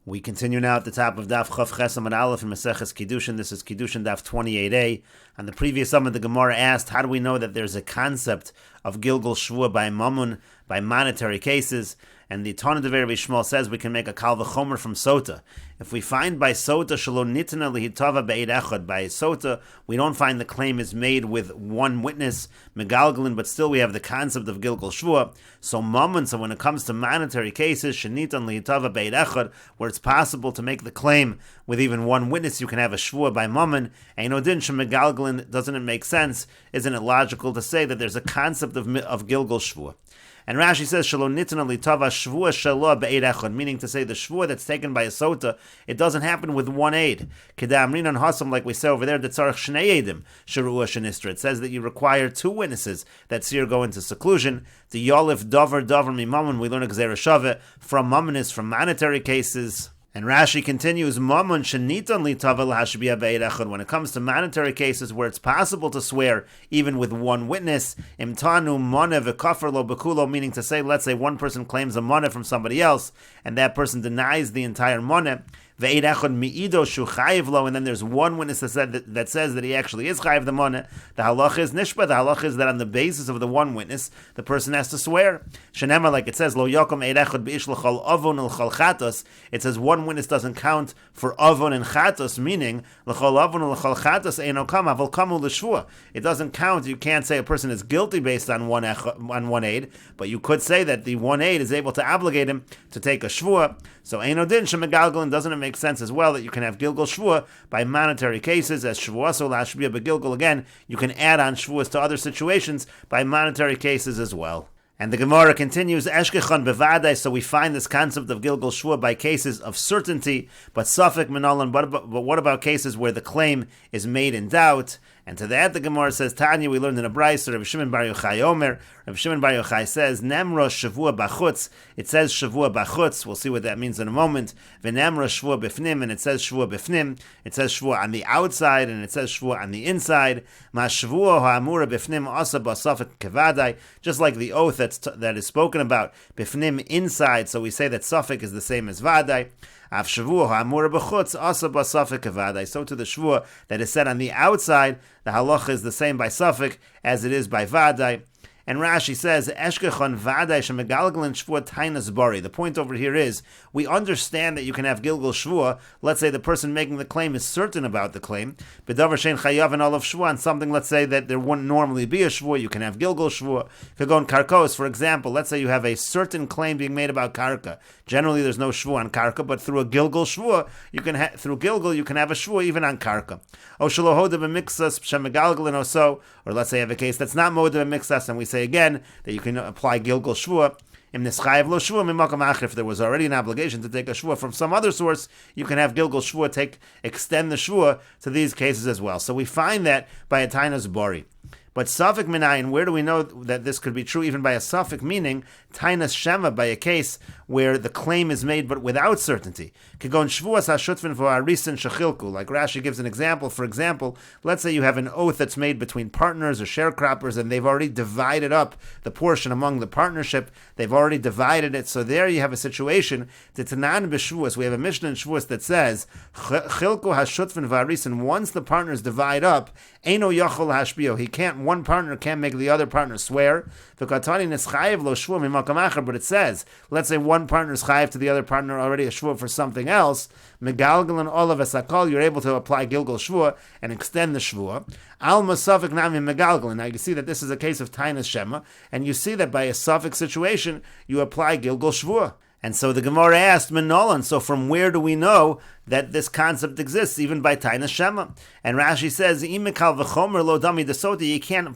We continue now at the top of Daf Chav Ches Amud Aleph in Meseches Kiddushin. This is Kiddushin Daf 28a. On the previous summit, the Gemara asked, how do we know that there's a concept of Gilgul Shvua by Mamun, by monetary cases? And the Talmud of Rabbi Shmuel says we can make a kal v'chomer from sota. If we find by sota shelo nitna lihitava be'ed echad, by sota we don't find the claim is made with one witness, megalgalin, but still we have the concept of Gilgul Shvua. So mammon, so when it comes to monetary cases, shenitan lihitava be'ed echad, where it's possible to make the claim with even one witness, you can have a shvua by mammon. Einodin shemegalgalin, doesn't it make sense? Isn't it logical to say that there's a concept of Gilgul Shvua? And Rashi says, Shalo nitna litava shvua shelo be'ed echad, meaning to say the shvua that's taken by a sota, it doesn't happen with one aid. Kedam rinan hasam, like we say over there, that tzarech shnei edim sheruah shenistra. It says that you require two witnesses that seer go into seclusion. The yolif davar mimamun, we learn a gzera shaveh from mamonis, from monetary cases. And Rashi continues, Mamun shenitan litava l'hashbiya be'ed echad. When it comes to monetary cases where it's possible to swear even with one witness, imtanu moneh v'kafar lo bekulo, meaning to say, let's say one person claims a moneh from somebody else, and that person denies the entire moneh, ve'ed echad mi'ido shu chayiv lo, and then there's one witness that says that he actually is chayiv the moneh. The halach is nishba. The halach is that on the basis of the one witness, the person has to swear. Shenema, like it says, lo yokom eid echad b'ish l'chol avon l'chol chatos. It says one witness doesn't count for avon and chatos, meaning l'chol avon l'chol chatos eino kama avol kamu l'shvua. It doesn't count. You can't say a person is guilty based on one aid, but you could say that the one aid is able to obligate him to take a shvua. So eino din shemegalgalin, doesn't it make sense as well that you can have Gilgul Shvua by monetary cases, as Shvua so lashbiya begilgul, again, you can add on Shvuas to other situations by monetary cases as well. And the Gemara continues, Eshkechon bevadai, so we find this concept of Gilgul Shvua by cases of certainty, but Safek Minolan, but what about cases where the claim is made in doubt? And to that the Gemara says, Tanya, we learned in a brayso, Rabbi Shimon Bar Yochai Omer, Rabbi Shimon Bar Yochai says, Nemro Shavua Bachutz, it says Shavua Bachutz, we'll see what that means in a moment, V'nemro Shavua Bifnim, and it says Shavua Bifnim, it says Shavua on the outside, and it says Shavua on the inside, Ma Shavua Ha'amura Bifnim Asa Basafek Kevadai, just like the oath that is spoken about, Bifnim inside, so we say that Safek is the same as Vadai, Av Shavua Ha'amura B'chutz Asa Basafek Kevadai, so to the Shavua that is said on the outside, the halacha is the same by Safek as it is by Vadai. And Rashi says, Eshkechon Vadai Shemegalgalin Shvua Tainas Bari. The point over here is, we understand that you can have Gilgul Shvua. Let's say the person making the claim is certain about the claim. B'davar shein chayav and all of Shvua, and something, let's say that there wouldn't normally be a Shvua, you can have Gilgul Shvua. Kagon Karkos, for example, let's say you have a certain claim being made about Karka. Generally there's no Shvua on Karka, but through a Gilgul Shvua, through Gilgul you can have a Shvua even on Karka. O Shalohoda b'mixas Shemegalgalin Oso, or let's say you have a case that's not Moda b'mixas, and we say again that you can apply Gilgul Shvua. If there was already an obligation to take a shvua from some other source, you can have Gilgul Shvua extend the shvua to these cases as well. So we find that by a Tainas Bari. But Safek Minayin, where do we know that this could be true even by a Safek, meaning Tainas Shema, by a case where the claim is made but without certainty? Kagon Shvuas HaShutvin V'Arisin Shechilku, like Rashi gives an example. For example, let's say you have an oath that's made between partners or sharecroppers and they've already divided up the portion among the partnership. They've already divided it. So there you have a situation, Titanan B'Shvuas, we have a Mishnah in Shvuas that says, Chilku HaShutvin V'Arisin, once the partners divide up, Eino Yachol HaShbio, one partner can't make the other partner swear. But it says, let's say one partner is chayiv to the other partner already a shvua for something else. Megalgalan olav esakol, you're able to apply Gilgul Shvua and extend the shvua. Al masafik nami megalgalan. Now you see that this is a case of Tainas Shema, and you see that by a suffix situation you apply Gilgul Shvua. And so the Gemara asked, Menolan, so from where do we know that this concept exists, even by Tainas Shema? And Rashi says, Imekal v'chomer lo dami de sota,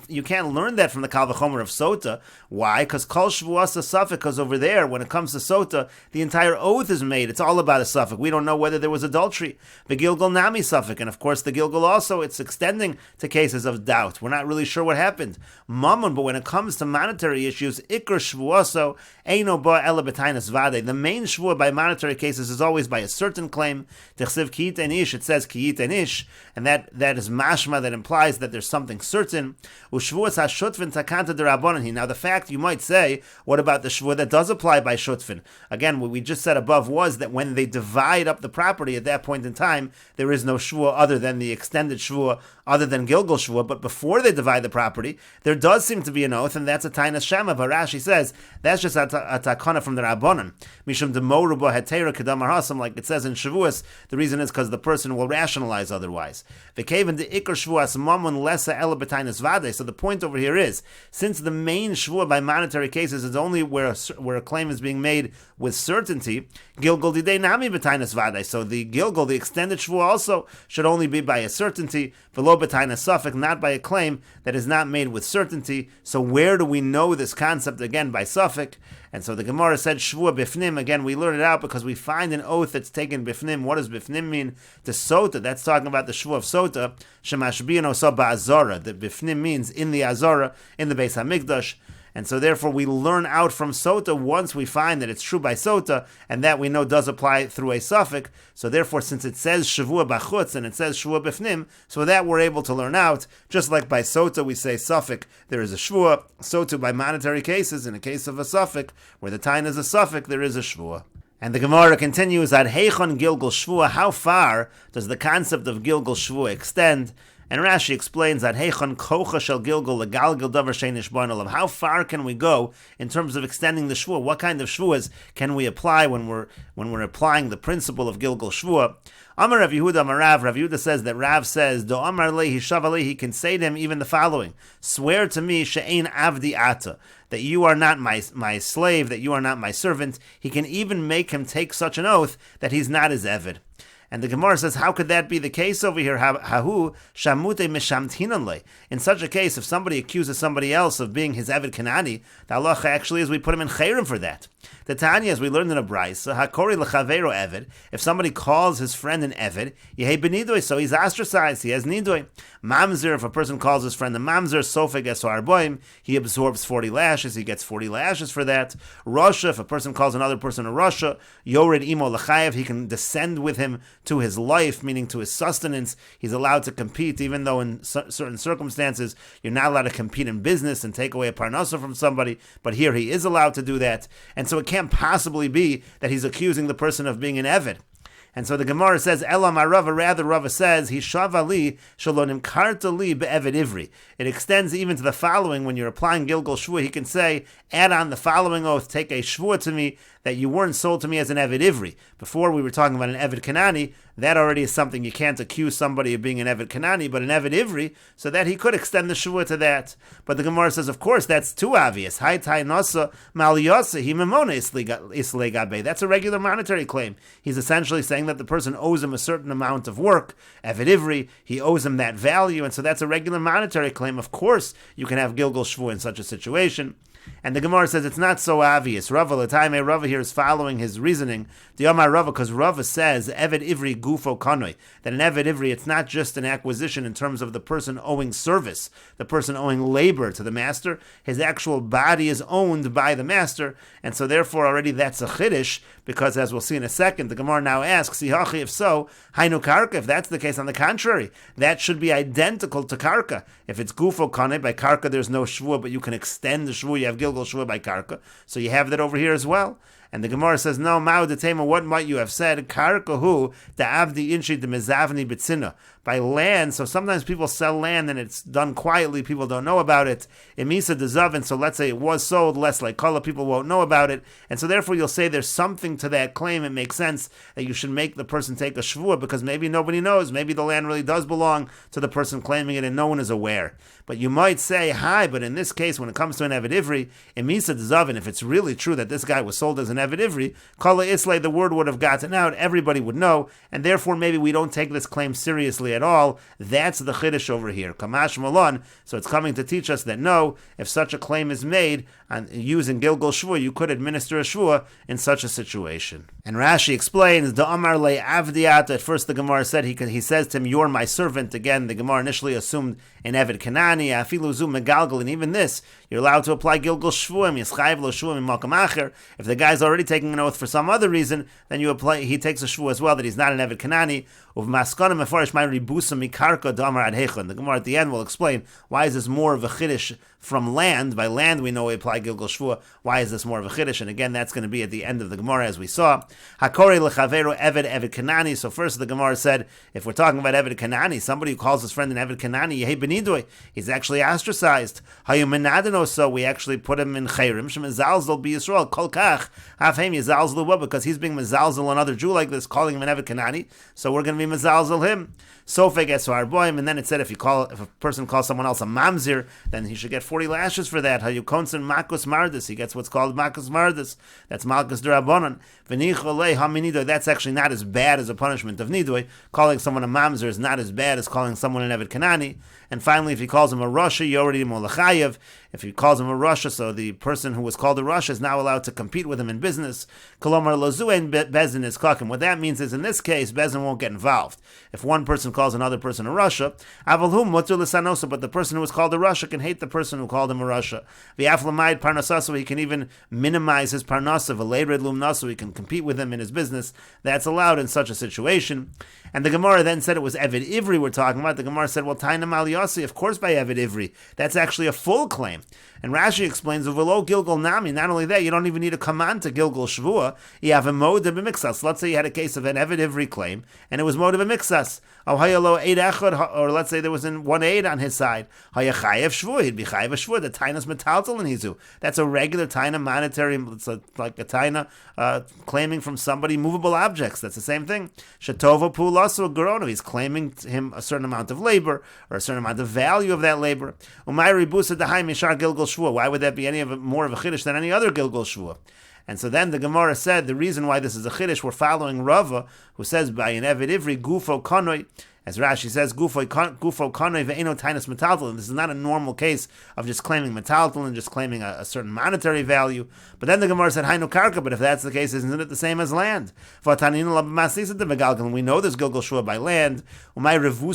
you can't learn that from the kal v'chomer of sota. Why? Because kol shvuas a suffix, because over there, when it comes to sota, the entire oath is made. It's all about a suffix. We don't know whether there was adultery. The Gilgul nami suffix, and of course the Gilgul also, it's extending to cases of doubt. We're not really sure what happened. Mammon, but when it comes to monetary issues, ikr shvuaso eino ba ela b'tainas vade. The main shvua by monetary cases is always by a certain claim. Tichsiv ki'it en ish, it says ki'it en ish, and that is mashma, that implies that there's something certain. U'shvuas ha'shutvin takanta d'Rabbanan. Now the fact, you might say, what about the shvua that does apply by shutvin? Again, what we just said above was that when they divide up the property at that point in time, there is no shvua other than the extended shvua, other than Gilgal shvua. But before they divide the property, there does seem to be an oath, and that's a tainas shema. But Rashi says that's just a takana from the Rabbanan. Mishum demoru bo hetera kedamar hasam, like it says in Shavuos. The reason is because the person will rationalize otherwise. V'keven de ikar shvuas mamun lesa ela b'tainas vade. So the point over here is, since the main shvua by monetary cases is only where a claim is being made with certainty, Gilgal didei nami b'tainas vade. So the Gilgal, the extended shvua, also should only be by a certainty, v'lo b'tainas suffix, not by a claim that is not made with certainty. So where do we know this concept again? By suffix. And so the Gemara said shvua bifnim. Again, we learn it out because we find an oath that's taken bifnim. What does bifnim mean? To sota. That's talking about the shvua of sota. Shemashbiyan osa ba'azara. The bifnim means in the azara, in the Beis Hamikdash. And so therefore we learn out from sota once we find that it's true by sota, and that we know does apply through a suffix. So therefore, since it says shavua b'chutz and it says shavua b'fnim, so that we're able to learn out, just like by sota we say suffix, there is a shvua, sota by monetary cases, in a case of a suffix, where the tain is a suffix, there is a shvua. And the Gemara continues, at heichon gilgal shvua, how far does the concept of gilgal shvua extend? And Rashi explains that heichon kocha shel gilgal legalgil davar sheinish b'anolav. How far can we go in terms of extending the shvua? What kind of shvuas can we apply when we're applying the principle of gilgal shvua? Amar Rav Yehuda, Amar Rav. Rav Yehuda says that Rav says, Do Amar lehi shavali, he can say to him even the following: swear to me she'ein avdi ata, that you are not my slave, that you are not my servant. He can even make him take such an oath that he's not his eved. And the Gemara says, how could that be the case over here? Hahu shamute mishamtinanle. In such a case, if somebody accuses somebody else of being his Eved Kanani, the halacha actually is we put him in chayrim for that. The Tanya, as we learned in a brayso, hakori lechavero Eved. If somebody calls his friend an Eved, yehei benidoy, so he's ostracized, he has nidoy. Mamzer, if a person calls his friend a mamzer, sofeg es arboim, he absorbs 40 lashes, he gets 40 lashes for that. Rasha, if a person calls another person a Rasha, yored imo lechayev, he can descend with him to his life, meaning to his sustenance. He's allowed to compete, even though in certain circumstances you're not allowed to compete in business and take away a parnasa from somebody, but here he is allowed to do that. And so it can't possibly be that he's accusing the person of being an Eved. And so the Gemara says, Elam Rava, rather Rava says, Hishavali shalonim karta li be'eved ivri. It extends even to the following. When you're applying Gilgal Shvua, he can say, add on the following oath, take a Shvua to me that you weren't sold to me as an Eved Ivri. Before we were talking about an Eved Kanani, that already is something you can't accuse somebody of being an Eved Kanani, but an Eved Ivri, so that he could extend the Shvua to that. But the Gemara says, of course, that's too obvious. Hai tai nosa mal yosa hi memona isle gabe. That's a regular monetary claim. He's essentially saying that the person owes him a certain amount of work, Eved Ivri, he owes him that value, and so that's a regular monetary claim. Of course, you can have Gilgal Shvua in such a situation. And the Gemara says it's not so obvious. Rava l'taime, Rava here is following his reasoning. The Amar Rava, because Rava says Eved Ivri gufo kanoi, that an Eved Ivri, it's not just an acquisition in terms of the person owing service, the person owing labor to the master. His actual body is owned by the master, and so therefore already that's a chiddush, because as we'll see in a second, the Gemara now asks, if so, hainu karka, if that's the case, on the contrary, that should be identical to karka. If it's gufo kanoi, by karka there's no shvua, but you can extend the shvua, you have Gilgal Shvua by karka, so you have that over here as well. And the Gemara says, no, Mao de Tema, what might you have said? Karka hu da avdi inshi de mezavni betzina. By land, so sometimes people sell land and it's done quietly, people don't know about it. Emisa de zavin, so let's say it was sold, less like kala, people won't know about it. And so therefore you'll say there's something to that claim. It makes sense that you should make the person take a shvua, because maybe nobody knows. Maybe the land really does belong to the person claiming it and no one is aware. But you might say, hi, but in this case, when it comes to an Eved Ivri, Emisa de zavin, if it's really true that this guy was sold as an Eved Ivri, kala islay, the word would have gotten out, everybody would know, and therefore maybe we don't take this claim seriously at all. That's the chiddush over here. Kamash Malon. So it's coming to teach us that no, if such a claim is made, and using Gilgal Shvua, you could administer a Shvua in such a situation. And Rashi explains, the Amar le Avdiat. At first, the Gemara said he says to him, "You're my servant." Again, the Gemara initially assumed an Eved Kanani, Afilu Zu Megalgal, and even this, you're allowed to apply Gilgal Shvuim, Yischayev Lo Shvuim in Malkam Acher. If the guy's already taking an oath for some other reason, then he takes a shvu as well that he's not an Eved Kanani. Of Maskana Mefarish Ma'ri Busa Mikarka Damar Ad Hechon. The Gemara at the end will explain why is this more of a chiddush from land. By land we know we apply Gilgal Shvua. Why is this more of a chiddush? And again, that's going to be at the end of the Gemara as we saw. Hakori Lechavero Eved Kanani. So first the Gemara said, if we're talking about Eved Kanani, somebody who calls his friend an Eved Kanani, Yehi Benidoi, he's actually ostracized. Hayumenadino, so we actually put him in Chayrim. Shemezalzel Be Yisrael Kol Kach Hafhem Yizalzel, because he's being mezalzel another Jew like this, calling him an Eved Kanani. So we're going to be mezalzel him. Sofek Esar Boim, and then it said if a person calls someone else a mamzir, then he should get 40 lashes for that. Hayukonsen Makus Mardis, he gets what's called Makus Mardis. That's Malkus Derabonon. V'nicholei Haminidoy, that's actually not as bad as a punishment of Nidoy. Calling someone a mamzer is not as bad as calling someone an Eved Kanani. And finally, if he calls him a Rasha, Yoridi Molachayev. If he calls him a Rasha, so the person who was called a Rasha is now allowed to compete with him in business. Kolomar Lozuein Bezin is kakim. What that means is, in this case, Bezin won't get involved. If one person calls another person a Rasha, Avalhum Mutur Lisanosa, but the person who was called a Rasha can hate the person who called him a Rasha. V'aflamayid Parnasaso, he can even minimize his Parnasa. V'leired Lumnaso, he can compete with him in his business. That's allowed in such a situation. And the Gemara then said it was Eved Ivri we're talking about. The Gemara said, well, Taina Maliyasi, of course by Eved Ivri. That's actually a full claim. And Rashi explains, V'lo Gilgal Nami, not only that, you don't even need a command to Gilgal Shvua. You have a mode of a mixas. Let's say you had a case of an Eved Ivri claim, and it was mode of a mixas. Or let's say there was one aid on his side. Hayachayev Shvua, he'd be Chayev Shvua, the Tainas Metaltal in Hizu. That's a regular Taina monetary, it's like a Taina claiming from somebody movable objects. That's the same thing. Shatova Pulasu Gorono, he's claiming him a certain amount of labor, or a certain amount of value of that labor. Umayri Busa Dahai Mishar Gilgal Shvua. Why would that be any of it more of a chiddush than any other Gilgal Shvua? And so then the Gemara said the reason why this is a chiddush, we're following Rava, who says by an Eved Ivri Gufo Konoi, as Rashi says, Gufo Konoi ve'eno Tainas Metaltal. And this is not a normal case of just claiming Metaltal and just claiming a certain monetary value. But then the Gemara said, Hainu Karka, but if that's the case, isn't it the same as land? We know there's Gilgal Shua by land. So therefore,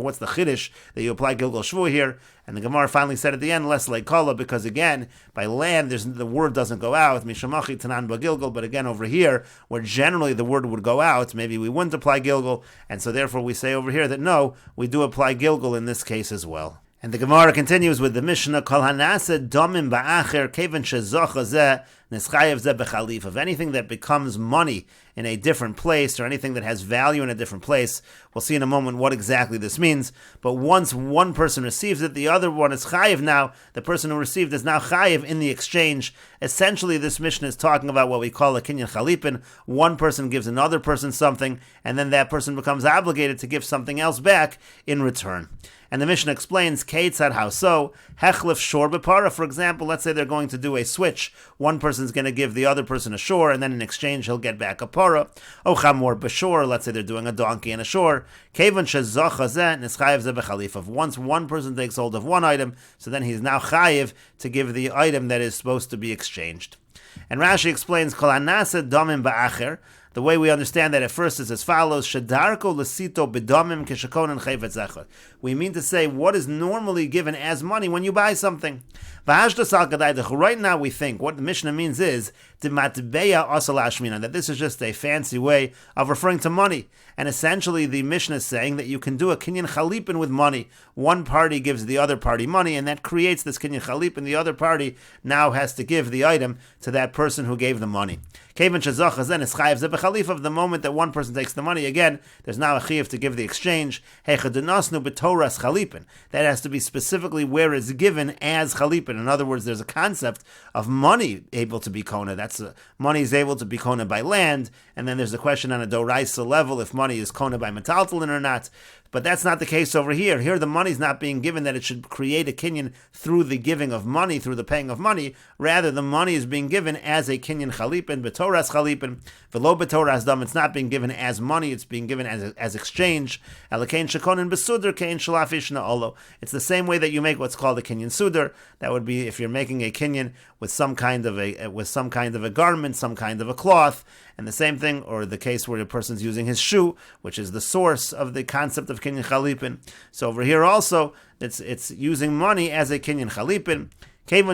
what's the chiddush that you apply Gilgal Shua here? And the Gemara finally said at the end, less like Kala, because again, by land, the word doesn't go out. Mishamachi Tanan Bagilgal, but again, over here, where generally the word would go out, maybe we wouldn't apply Gilgal, and so therefore we say over here that no, we do apply Gilgal in this case as well. And the Gemara continues with the Mishnah, Kol hanase domim ba'acher kevan shezocha zeh neschayev zeh bechalif. Of anything that becomes money in a different place, or anything that has value in a different place, we'll see in a moment what exactly this means. But once one person receives it, the other one is chayev now. The person who received is now chayev in the exchange. Essentially, this Mishnah is talking about what we call a kinyan chalipin. One person gives another person something, and then that person becomes obligated to give something else back in return. And the Mishnah explains, Keitzad, how so? Hechlif shor b'para. For example, let's say they're going to do a switch. One person's going to give the other person a shor, and then in exchange he'll get back a para. O chamor b'shor. Let's say they're doing a donkey and a shor. Kevan shezocha zeh nischayev zeh b'chalif. Once one person takes hold of one item, so then he's now chayev to give the item that is supposed to be exchanged. And Rashi explains, Kol hanase domim ba'acher. The way we understand that at first is as follows: Shadarko lesito bedomim keshakonan chayvet zechar. We mean to say what is normally given as money when you buy something. Right now we think what the Mishnah means is that this is just a fancy way of referring to money. And essentially the Mishnah is saying that you can do a kinyan chalipin with money. One party gives the other party money, and that creates this kinyan chalipin. The other party now has to give the item to that person who gave the money. Of the moment that one person takes the money, again, there's now a chiyuv to give the exchange. That has to be specifically where it's given as chalipin. In other words, there's a concept of money able to be kona. Money is able to be kona by land, and then there's a question on a doraisa level if money is kona by metaltalin or not. But that's not the case over here. Here the money is not being given that it should create a kinyan through the giving of money, through the paying of money. Rather, the money is being given as a kinyan chalipin, b'toras chalipin, v'lo b'toras dam. It's not being given as money, it's being given as exchange. Alakain shekonin b'suder, kain shalafish na'olo. It's the same way that you make what's called a kinyan suder. That would be if you're making a kinyan with some kind of a garment, some kind of a cloth, and the same thing, or the case where the person's using his shoe, which is the source of the concept of kinyan chalipin. So over here also, it's using money as a kinyan chalipin. Once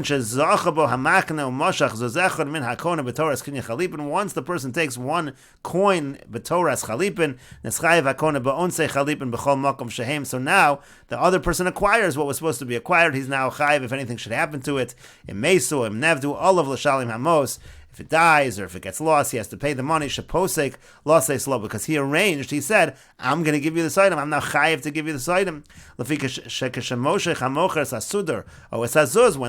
the person takes one coin b'toras chalipin, so now the other person acquires what was supposed to be acquired. He's now chayiv if anything should happen to it. Im mesu, im nevdu, all of l'shalim hamos. If it dies or if it gets lost, he has to pay the money. Shaposek losei slow, because he arranged. He said, "I'm going to give you this item. I'm now chayiv to give you this item." When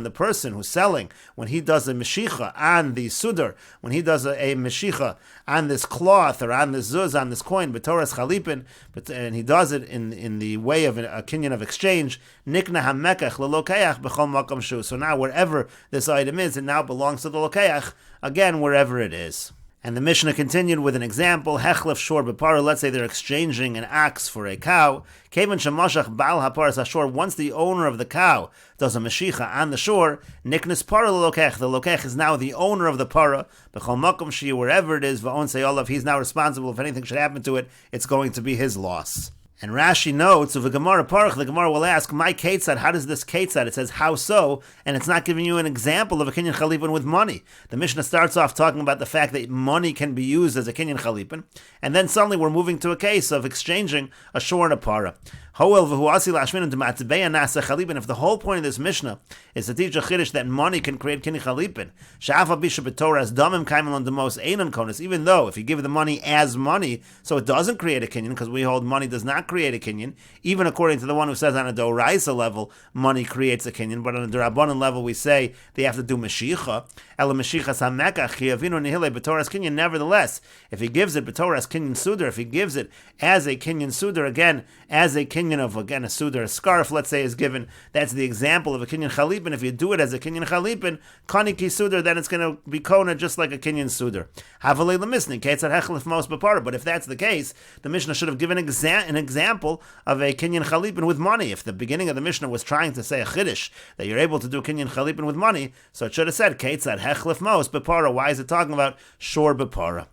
the person who's selling, when he does a meshicha on the suder, when he does a meshicha on this cloth or on this zuz, on this coin, b'toras chalipin, and he does it in the way of a kinyan of exchange, nikna hamekach lelokeach b'chol makom shu. So now wherever this item is, it now belongs to the lokeach. Again, wherever it is. And the Mishnah continued with an example, Hechlef shor b'para, let's say they're exchanging an ox for a cow. Kevan shemashach bal haparas hashor, once the owner of the cow does a meshicha on the shore, niknes para l'lokech, the lokech is now the owner of the para, b'chol makom shi, wherever it is, va'on se'olav, he's now responsible. If anything should happen to it, it's going to be his loss. And Rashi notes, of a Gemara Parach, the Gemara will ask, my Ketzad, how does this Ketzad? It says, how so? And it's not giving you an example of a Kinyan Chalipin with money. The Mishnah starts off talking about the fact that money can be used as a Kinyan Chalipin, and then suddenly we're moving to a case of exchanging a shor and a para. If the whole point of this Mishnah is to teach a Chiddush that money can create Kinyan Chalipin, even though if you give the money as money, so it doesn't create a Kinyan, because we hold money does not create a Kinyan, even according to the one who says on a Doraisa level, money creates a Kinyan, but on a Durabanan level we say they have to do Meshicha, nevertheless, if he gives it B'toras Kinyan Suder, if he gives it as a Kinyan Suder, again, as a Kinyan of, again, a Suder, a scarf, let's say, is given, that's the example of a Kinyan Chalipin. If you do it as a Kinyan Chalipin, Kaniki Suder, then it's going to be Kona just like a Kinyan Suder. But if that's the case, the Mishnah should have given an example of a Kinyan Chalipin with money. If the beginning of the Mishnah was trying to say a Chiddush, that you're able to do Kinyan Chalipin with money, so it should have said, Ketzad Hechlef Mos Bepara. Why is it talking about Shor Bepara?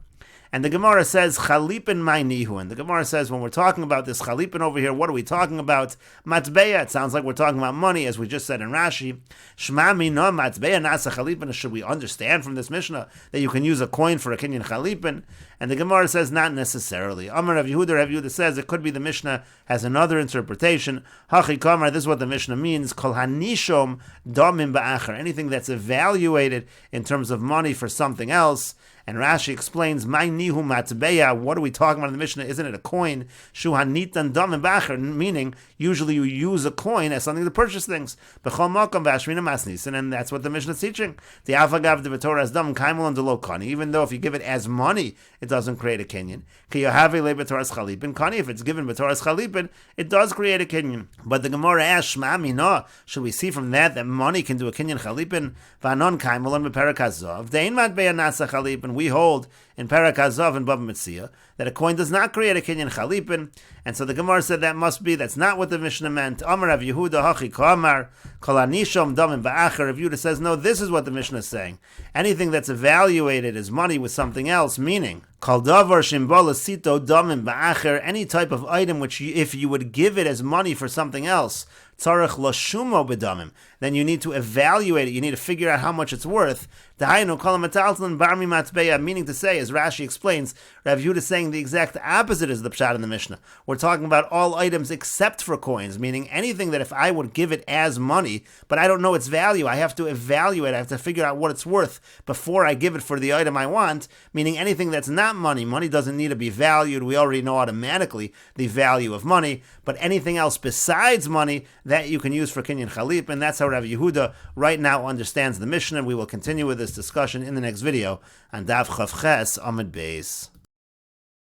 And the Gemara says, Chalipin Mainihu. And the Gemara says, when we're talking about this Chalipin over here, what are we talking about? Matbeya. It sounds like we're talking about money, as we just said in Rashi. Shma Mina Matbeya Nasa Chalipin. Should we understand from this Mishnah that you can use a coin for a Kinyan Chalipin? And the Gemara says, not necessarily. Amar Rav Yehuda says, it could be the Mishnah has another interpretation. Hachi Kamar, this is what the Mishnah means. Kol Hanishom Domim Ba'achar. Anything that's evaluated in terms of money for something else. And Rashi explains, "My nihu matbeya." What are we talking about in the Mishnah? Isn't it a coin? Shu hanitan dam bacher, meaning usually you use a coin as something to purchase things. B'chol makom v'ashrina masnisin, and that's what the Mishnah is teaching. The avagav de v'toras dam kaimel and lo kani. Even though if you give it as money, it doesn't create a kinyan. Ki yohave le b'toras chalipin kani. If it's given b'toras chalipin, it does create a kinyan. But the Gemara asks, "Shma mina." Should we see from that money can do a kinyan chalipin? V'anon kaimel and b'perak hazov. Dein matbeya nasa chalipin. We hold in Parak Hazav and Bava Metzia that a coin does not create a Kinyan Chalipin, and so the Gemara said that's not what the Mishnah meant. Amar Rav Yehuda Hachi Kamar Kol Anishom Damim Ba'achar. Rav Yehuda says no, this is what the Mishnah is saying. Anything that's evaluated as money with something else, meaning Kol Davar Shimbola Sito Damim Ba'achar, any type of item which if you would give it as money for something else, Tzarech Lashumo B'damim, then you need to evaluate it. You need to figure out how much it's worth. Meaning to say, as Rashi explains, Rav Yehuda is saying the exact opposite is the pshat in the Mishnah. We're talking about all items except for coins, meaning anything that if I would give it as money, but I don't know its value, I have to evaluate, I have to figure out what it's worth before I give it for the item I want, meaning anything that's not money. Money doesn't need to be valued. We already know automatically the value of money, but anything else besides money, that you can use for Kinyan Chalip, and that's how Rav Yehuda right now understands the Mishnah. We will continue with this discussion in the next video on Daf Ches Amud Beis.